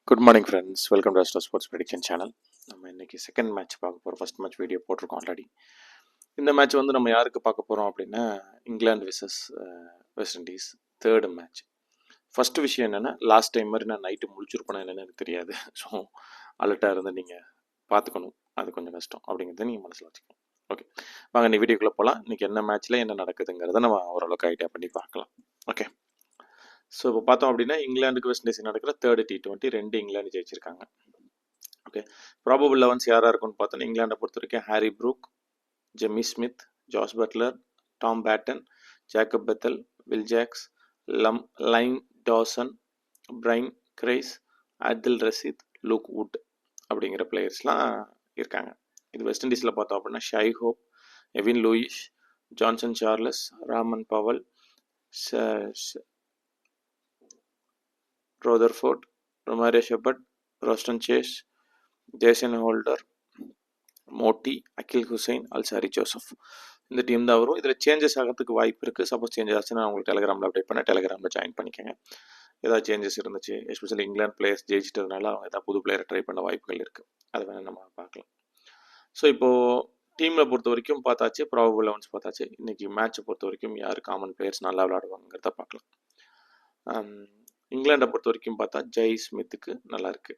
Good morning friends, welcome to astro sports prediction channel. நம்ம இன்னைக்கு second match பார்க்க போகிறோம். ஃபர்ஸ்ட் மேட்ச் வீடியோ போட்டிருக்கோம் ஆல்ரெடி. இந்த மேட்ச் வந்து நம்ம யாருக்கு பார்க்க போகிறோம் அப்படின்னா, England versus West Indies third match. First விஷயம் என்னென்னா, லாஸ்ட் டைம் மாதிரி நான் நைட்டு முழிச்சிருப்பேனா என்னன்னு எனக்கு தெரியாது. ஸோ அலர்ட்டாக இருந்து நீங்கள் பார்த்துக்கணும், அது கொஞ்சம் கஷ்டம் அப்படிங்கிறத நீங்கள் மனசில் வச்சுக்கணும். ஓகே, வாங்க நீ வீடியோக்குள்ளே போகலாம். இன்றைக்கி என்ன மேட்ச்சில் என்ன நடக்குதுங்கிறத நம்ம ஓரளவுக்கு ஐடியா பண்ணி பார்க்கலாம். ஓகே, ஸோ இப்போ பார்த்தோம் அப்படின்னா, இங்கிலாந்துக்கு வெஸ்ட் இண்டீஸ் நடக்கிற தேர்ட் T20 2 இங்கிலாந்து ஜெயிச்சிருக்காங்க. ஓகே, ப்ராபபிள் 11s யாராக இருக்குன்னு பார்த்தோன்னா, இங்கிலாண்டை பொறுத்த வரைக்கும் Harry Brook, Jamie Smith, Jos Buttler, Tom Banton, Jacob Bethell, Will Jacks, Liam Dawson, Brydon Carse, Abdul Rashid, Luke Wood அப்படிங்கிற பிளேயர்ஸ்லாம் இருக்காங்க. இது வெஸ்ட் இண்டீஸில் பார்த்தோம் அப்படின்னா, Shai Hope, Evin Lewis, Johnson Charles, Rovman Powell, Rutherford, Romario Shepherd, Roston Chase, Jason Holder, Motie, Akeal Hosein, Alzarri Joseph. இந்த team தான் வரும். இதில் சேஞ்சஸ் ஆகிறதுக்கு வாய்ப்பு இருக்குது. சப்போஸ் சேஞ்ச் ஆச்சுன்னா நான் உங்களுக்கு டெலிகிராமில் அப்டேட் பண்ண டெலிகிராமில் ஜாயின் பண்ணிக்கோங்க. ஏதாவது சேஞ்சஸ் இருந்துச்சு, எஸ்பெஷலி இங்கிலாந்து பிளேயர்ஸ் ஜெயிச்சிட்டதுனால அவங்க ஏதாவது புது பிளேயரை ட்ரை பண்ண வாய்ப்புகள் இருக்குது. அதை வேணால் நம்ம பார்க்கலாம். ஸோ இப்போது டீமில் பொறுத்த வரைக்கும் பார்த்தாச்சு, ப்ராபபிள் 11s பார்த்தாச்சு. இன்றைக்கி மேட்சை பொறுத்த வரைக்கும் யார் காமன் பிளேயர்ஸ் நல்லா விளையாடுவாங்கிறத பார்க்கலாம். இங்கிலாண்டை பொறுத்த வரைக்கும் பார்த்தா ஜெய் ஸ்மித்துக்கு நல்லா இருக்கு,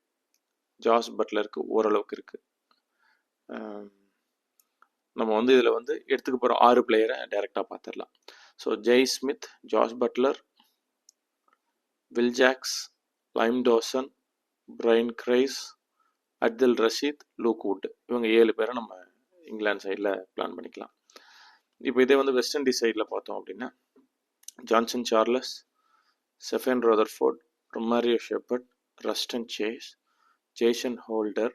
ஜாஸ் பட்லருக்கு ஓரளவுக்கு இருக்கு. நம்ம வந்து இதில் வந்து எடுத்துக்க போகிற 6 பிளேயரை டைரெக்டாக பார்த்துடலாம். So Jay Smith, Jos Buttler, Will Jacks, Liam Dawson, Brydon Carse, Abdul Rashid, Luke Wood, இவங்க 7 பேரை நம்ம இங்கிலாந்து சைடில் பிளான் பண்ணிக்கலாம். இப்போ இதே வந்து வெஸ்ட் இண்டீஸ் சைடில் பார்த்தோம் அப்படின்னா, Johnson Charles, Stefan Rutherford, Romario Shepherd, Roston Chase, Jason Holder,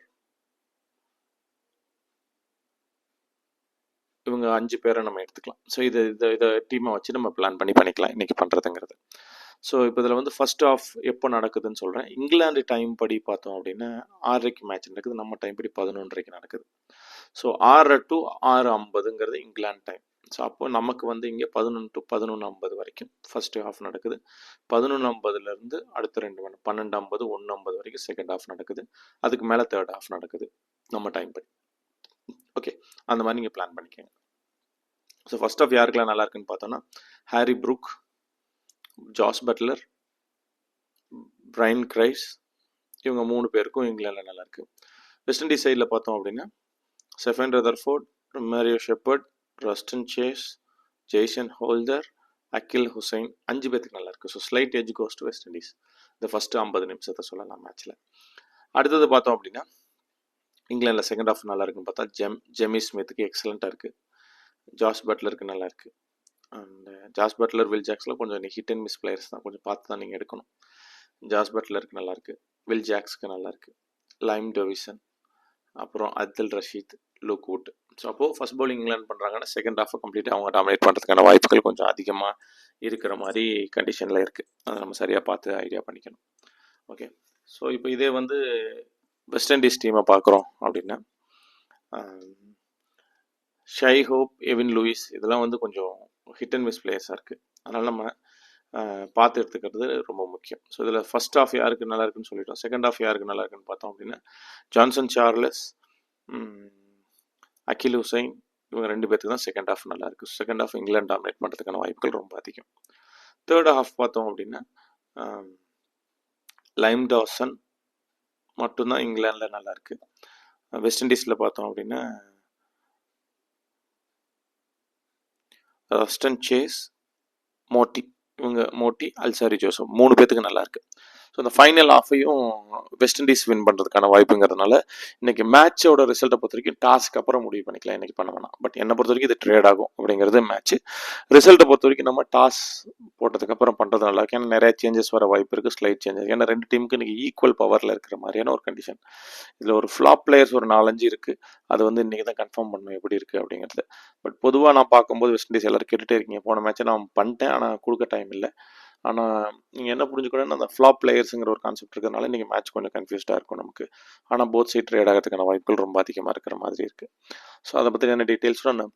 இவங்க 5 பேரை நம்ம எடுத்துக்கலாம். ஸோ இதை டீமை வச்சு நம்ம பிளான் பண்ணிக்கலாம் இன்றைக்கி பண்ணுறதுங்கிறது. ஸோ இப்போ இதில் வந்து ஃபர்ஸ்ட் ஆஃப் எப்போ நடக்குதுன்னு சொல்கிறேன். இங்கிலாந்து டைம் படி பார்த்தோம் அப்படின்னா 6:30 மேட்ச் நடக்குது, நம்ம டைம் படி 11:30 நடக்குது. So 6 to 6:50 England time. So அப்போ நமக்கு வந்து இங்கே 11 to 11:50 வரைக்கும் ஃபர்ஸ்ட் ஹாஃப் நடக்குது. 11:50 அடுத்த 2 மணி 12:50 1:50 வரைக்கும் செகண்ட் ஹாஃப் நடக்குது. அதுக்கு மேலே தேர்ட் ஹாஃப் நடக்குது நம்ம டைம் படி. ஓகே, அந்த மாதிரி நீங்கள் பிளான் பண்ணிக்கோங்க. ஸோ ஃபர்ஸ்ட் ஆஃப் யாருக்கெல்லாம் நல்லா இருக்குன்னு பார்த்தோன்னா, Harry Brook, Jos Buttler, Brydon Carse, இவங்க 3 பேருக்கும் இங்கிலாண்டில் நல்லா இருக்கு. வெஸ்ட் இண்டீஸ் சைடில் பார்த்தோம் அப்படின்னா, Stefan Rutherford, Romario Shepherd, Roston Chase, Jason Holder, Akeal Hosein, 5 பேருக்கு நல்லா இருக்கு. So slight edge goes to West Indies இந்த ஃபர்ஸ்ட் 50 நிமிஷத்தை சொல்லலாம் மேட்ச்சில். அடுத்தது பார்த்தோம் அப்படின்னா, இங்கிலாண்டில் செகண்ட் ஹாஃப் நல்லா இருக்குன்னு பார்த்தா ஜெமி ஸ்மித்துக்கு எக்ஸலண்ட்டாக இருக்குது, ஜாஸ் பட்லருக்கு நல்லா இருக்குது. அண்ட் ஜாஸ் பட்லர், வில் ஜாக்ஸில் கொஞ்சம் ஹிட் அண்ட் மிஸ் பிளேயர்ஸ் தான், கொஞ்சம் பார்த்து தான் நீங்கள் எடுக்கணும். ஜாஸ் பட்லருக்கு நல்லாயிருக்கு, வில் ஜாக்ஸ்க்கு நல்லாயிருக்கு, லைம் டொவிசன், அப்புறம் Abdul Rashid, Luke Wood. So அப்போது ஃபர்ஸ்ட் பவுலிங் இங்கிலாந்து பண்ணுறாங்கன்னா செகண்ட் ஹாஃபை கம்ப்ளீட்டாக அவங்க டாமினேட் பண்ணுறதுக்கான வாய்ப்புகள் கொஞ்சம் அதிகமாக இருக்கிற மாதிரி கண்டிஷனில் இருக்குது. அதை நம்ம சரியாக பார்த்து ஐடியா பண்ணிக்கணும். ஓகே, ஸோ இப்போ இதே வந்து வெஸ்ட் இண்டீஸ் டீமை பார்க்குறோம் அப்படின்னா, ஷை ஹோப், எவின் லூயிஸ், இதெல்லாம் வந்து கொஞ்சம் ஹிட் அண்ட் மிஸ் பிளேயர்ஸாக இருக்குது. அதனால் நம்ம பார்த்து எடுத்துக்கிறது ரொம்ப முக்கியம். ஸோ இதில் ஃபர்ஸ்ட் ஹாஃப் யாருக்கு நல்லா இருக்குன்னு சொல்லிட்டோம். செகண்ட் ஹாஃப் யாருக்கு நல்லா இருக்குன்னு பார்த்தோம் அப்படின்னா, ஜான்சன் சார்லஸ், அகில் ஹுசைன், இவங்க 2 பேருக்கு தான் செகண்ட் ஹாஃப் நல்லா இருக்குது. செகண்ட் ஹாஃப் இங்கிலாந்து டாமினேட் பண்ணுறதுக்கான வாய்ப்புகள் ரொம்ப அதிகம். தேர்ட் ஹாஃப் பார்த்தோம் அப்படின்னா, லைம் டாசன் மட்டும்தான் இங்கிலாண்டில் நல்லா இருக்குது. வெஸ்ட் இண்டீஸில் பார்த்தோம் அப்படின்னா, Ruston chase, Moti, Alzarri Joseph, 3 பேத்துக்கு நல்லா இருக்கு. ஸோ இந்த ஃபைனல் ஆஃபையும் வெஸ்ட் இண்டீஸ் வின் பண்ணுறதுக்கான வாய்ப்புங்கிறதுனால இன்னைக்கு மேட்சோட ரிசல்ட்டை பொறுத்த வரைக்கும் டாஸ்க்கு அப்புறம் முடிவு பண்ணிக்கலாம், இன்னைக்கு பண்ண வேணாம். பட் என்னை பொறுத்த வரைக்கும் இது ட்ரேட் ஆகும் அப்படிங்கிறது மேட்ச். ரிசல்ட்டை பொறுத்த வரைக்கும் நம்ம டாஸ் போட்டதுக்கு அப்புறம் பண்ணுறது நல்லா இருக்கு. ஏன்னா நிறைய சேஞ்சஸ் வர வாய்ப்பு இருக்குது, ஸ்லைட் சேஞ்சஸ். ஏன்னா 2 டீமுக்கு இன்னைக்கு ஈக்குவல் பவரில் இருக்கிற மாதிரியான ஒரு கண்டிஷன். இதில் ஒரு ஃப்ளாப் பிளேயர்ஸ் ஒரு 4-5 இருக்குது. அது வந்து இன்னைக்கு தான் கன்ஃபார்ம் பண்ணணும் எப்படி இருக்குது அப்படிங்கிறது. பட் பொதுவாக நான் பார்க்கும்போது வெஸ்ட் இண்டீஸ் எல்லாரும் கேட்டுகிட்டே இருக்கீங்க, போன மேட்ச்சை நான் பண்ணிட்டேன் ஆனால் கொடுக்க டைம் இல்லை. ஆனால் நீங்கள் என்ன புரிஞ்சுக்கணும்னா, அந்த ஃப்ளாப் பிளேயர்ஸுங்கிற ஒரு கான்செப்ட் இருக்கிறதுனால இன்றைக்கி மேட்ச் கொஞ்சம் கன்ஃபியூஸ்டாக இருக்கும் நமக்கு. ஆனால் போத் சைட் ட்ரேட் ஆகிறதுக்கான வாய்ப்புகள் ரொம்ப அதிகமாக இருக்கிற மாதிரி இருக்குது. ஸோ அதை பற்றியான டீட்டெயில்ஸும் நான்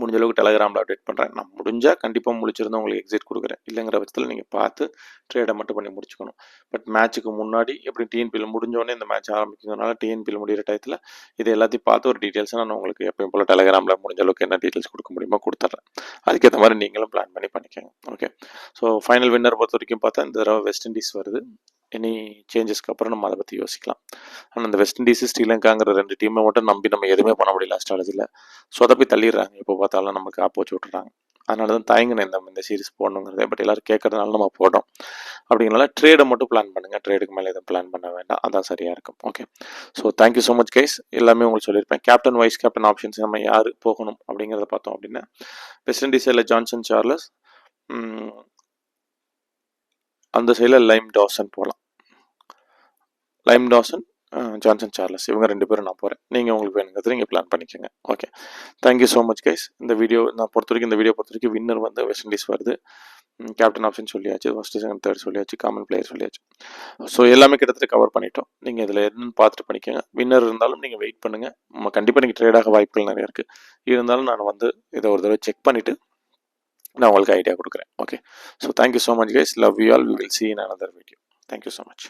முடிஞ்ச அளவுக்கு டெலகிராமில் அப்டேட் பண்ணுறேன். நான் முடிஞ்சால் கண்டிப்பாக முழிச்சிருந்தா உங்களுக்கு எக்ஸிட் கொடுக்குறேன். இல்லைங்கிற பட்சத்தில் நீங்கள் பார்த்து ட்ரேடை மட்டும் பண்ணி முடிச்சுக்கணும். பட் மேட்ச்சுக்கு முன்னாடி எப்படி டிஎன்பியில் முடிஞ்சோடனே இந்த மேட்ச் ஆரம்பிக்கிறதுனால டிஎன்பியில் முடிகிற டயத்தில் இது எல்லாத்தையும் பார்த்து ஒரு டீட்டெயில்ஸை நான் உங்களுக்கு எப்பயும் போல் டெலகிராமில் முடிஞ்ச அளவுக்கு என்ன டீட்டெயில்ஸ் கொடுக்க முடியுமோ கொடுத்துட்றேன். அதுக்கேற்ற மாதிரி நீங்களும் பிளான் பண்ணி பண்ணிக்கோங்க. ஓகே. ஸோ ஃபைனல் வின்னர் பொறுத்த வரைக்கும் பார்த்தா இந்த தடவை வெஸ்ட் இண்டீஸ் வருது. எனி சேஞ்சஸ்க்கு அப்புறம் நம்ம அதை பற்றி யோசிக்கலாம். ஆனால் இந்த வெஸ்ட் இண்டீஸ் ஸ்ரீலங்காங்கிற 2 டீமை மட்டும் நம்பி நம்ம எதுவுமே பண்ண முடியல. அஸ்ட்ராலஜியில் சொதப்பி தள்ளிடுறாங்க. எப்போ பார்த்தாலும் நமக்கு ஆப்பு வச்சு விட்டுறாங்க. அதனால தான் தயங்கினேன் இந்த சீரிஸ் போடணுங்கிறதே. பட் எல்லோரும் கேட்கறதுனால நம்ம போடுறோம். அப்படிங்கிறனால ட்ரேடை மட்டும் பிளான் பண்ணுங்கள். ட்ரேடுக்கு மேலே எதுவும் பிளான் பண்ண வேண்டாம். அதான் சரியாக இருக்கும். Okay. So thank you so much guys. எல்லாமே உங்களுக்கு சொல்லியிருப்பேன். கேப்டன் வைஸ் கேப்டன் ஆப்ஷன்ஸ் நம்ம யார் போகணும் அப்படிங்கிறத பார்த்தோம் அப்படின்னா வெஸ்ட் இண்டீஸ் சைடில் ஜான்சன் சார்லஸ், அந்த சைடில் லைம் டாசன் போகலாம். லைம் டாசன், ஜான்சன் சார்லஸ், இவங்க 2 பேரும் நான் போகிறேன். நீங்கள் உங்களுக்கு வேணுங்கிறது நீங்கள் பிளான் பண்ணிக்கோங்க. Okay. Thank you so much guys. இந்த வீடியோ பொறுத்த வரைக்கும் வின்னர் வந்து வெஸ்ட் இண்டீஸ் வருது. கேப்டன் ஆப்ஷன் சொல்லியாச்சு, ஃபஸ்ட்டு செகண்ட் தேர்ட் சொல்லியாச்சு, காமன் பிளேயர் சொல்லியாச்சு. ஸோ எல்லாமே கிட்டத்தட்ட கவர் பண்ணிட்டோம். நீங்கள் இதில் என்னன்னு பார்த்துட்டு பண்ணிக்கோங்க. வின்னர் இருந்தாலும் நீங்கள் வெயிட் பண்ணுங்கள். கண்டிப்பாக நீங்கள் ட்ரேடாக வாய்ப்புகள் நிறையா இருக்குது. இருந்தாலும் நான் வந்து இதை ஒரு தடவை செக் பண்ணிவிட்டு நான் உங்களுக்கு ஐடியா கொடுக்குறேன். Okay. So thank you so much guys. Love you all. We will see in another video. Thank you so much.